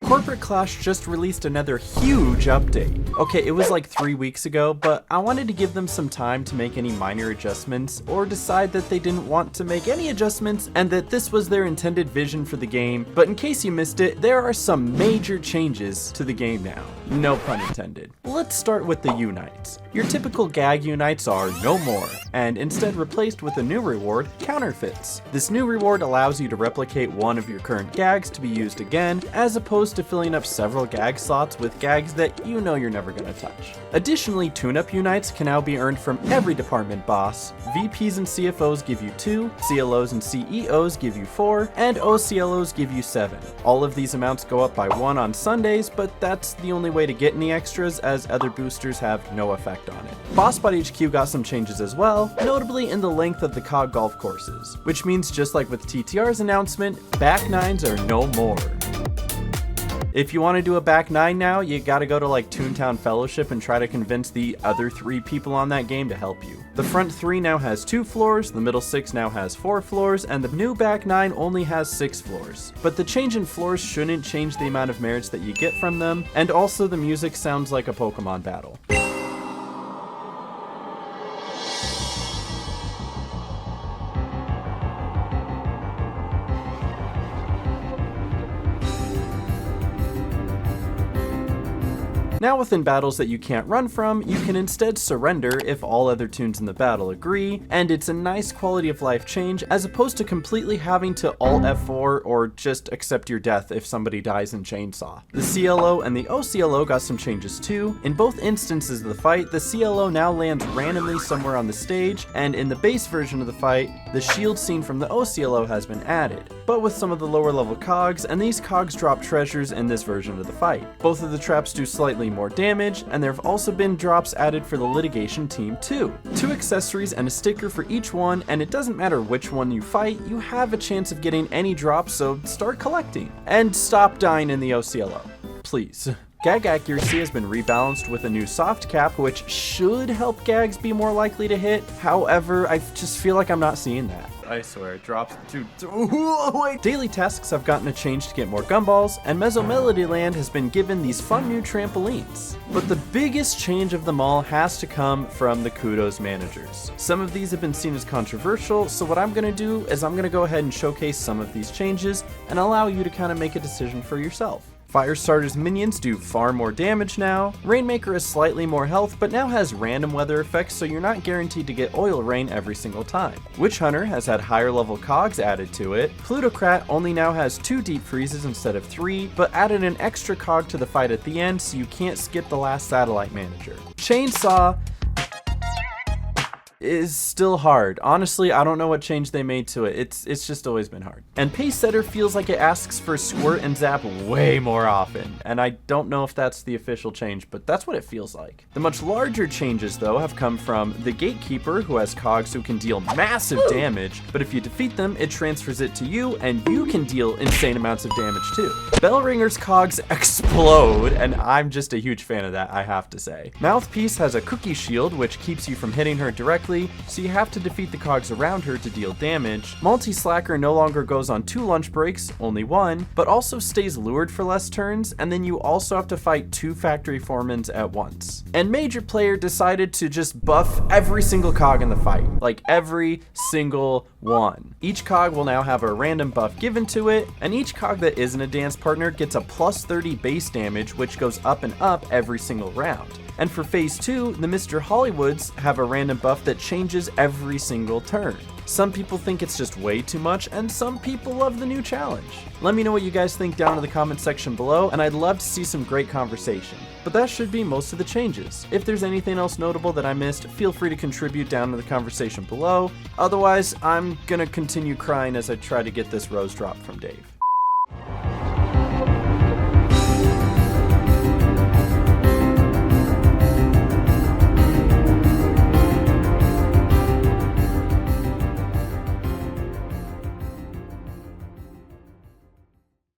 Corporate Clash just released another huge update. Okay, it was like 3 weeks ago, but I wanted to give them some time to make any minor adjustments or decide that they didn't want to make any adjustments and that this was their intended vision for the game. But in case you missed it, there are some major changes to the game now. No pun intended. Let's start with the Unites. Your typical gag Unites are no more, and instead replaced with a new reward, Counterfeits. This new reward allows you to replicate one of your current gags to be used again, as opposed to filling up several gag slots with gags that you know you're never gonna touch. Additionally, Toon-Up Unites can now be earned from every department boss. VPs and CFOs give you 2, CLOs and CEOs give you 4, and OCLOs give you 7. All of these amounts go up by 1 on Sundays, but that's the only way to get any extras, as other boosters have no effect on it. Bossbot HQ got some changes as well, notably in the length of the Cog golf courses, which means just like with TTR's announcement, back nines are no more. If you want to do a back 9 now, you gotta go to like Toontown Fellowship and try to convince the other 3 people on that game to help you. The front 3 now has 2 floors, the middle 6 now has 4 floors, and the new back 9 only has 6 floors. But the change in floors shouldn't change the amount of merits that you get from them, and also the music sounds like a Pokemon battle. Now within battles that you can't run from, you can instead surrender if all other toons in the battle agree, and it's a nice quality of life change as opposed to completely having to alt F4 or just accept your death if somebody dies in Chainsaw. The CLO and the OCLO got some changes too. In both instances of the fight, the CLO now lands randomly somewhere on the stage, and in the base version of the fight, the shield scene from the OCLO has been added, but with some of the lower level cogs, and these cogs drop treasures in this version of the fight. Both of the traps do slightly more damage, and there have also been drops added for the litigation team too. 2 accessories and a sticker for each one, and it doesn't matter which one you fight, you have a chance of getting any drops, so start collecting. And stop dying in the OCLO, please. Gag accuracy has been rebalanced with a new soft cap, which should help gags be more likely to hit. However, I just feel like I'm not seeing that. I swear, it drops to wait. Daily tasks have gotten a change to get more gumballs, and Mesomelody Land has been given these fun new trampolines. But the biggest change of them all has to come from the Kudos managers. Some of these have been seen as controversial, so what I'm gonna do is I'm gonna go ahead and showcase some of these changes and allow you to kind of make a decision for yourself. Firestarter's minions do far more damage now. Rainmaker has slightly more health, but now has random weather effects, so you're not guaranteed to get oil rain every single time. Witch Hunter has had higher level cogs added to it. Plutocrat only now has 2 deep freezes instead of 3, but added an extra cog to the fight at the end, so you can't skip the last satellite manager. Chainsaw is still hard. Honestly, I don't know what change they made to it. It's just always been hard. And Pace Setter feels like it asks for squirt and zap way more often, and I don't know if that's the official change, but that's what it feels like. The much larger changes though have come from the Gatekeeper, who has cogs who can deal massive damage, but if you defeat them, it transfers it to you, and you can deal insane amounts of damage too. Bellringer's cogs explode, and I'm just a huge fan of that, I have to say. Mouthpiece has a cookie shield, which keeps you from hitting her directly, so you have to defeat the cogs around her to deal damage. Multi-Slacker no longer goes on 2 lunch breaks, only 1, but also stays lured for less turns, and then you also have to fight 2 factory foremans at once. And Major Player decided to just buff every single cog in the fight, like every single one. Each cog will now have a random buff given to it, and each cog that isn't a dance partner gets a plus 30 base damage, which goes up and up every single round. And for Phase 2, the Mr. Hollywoods have a random buff that changes every single turn. Some people think it's just way too much, and some people love the new challenge. Let me know what you guys think down in the comment section below, and I'd love to see some great conversation. But that should be most of the changes. If there's anything else notable that I missed, feel free to contribute down in the conversation below. Otherwise, I'm gonna continue crying as I try to get this rose drop from Dave.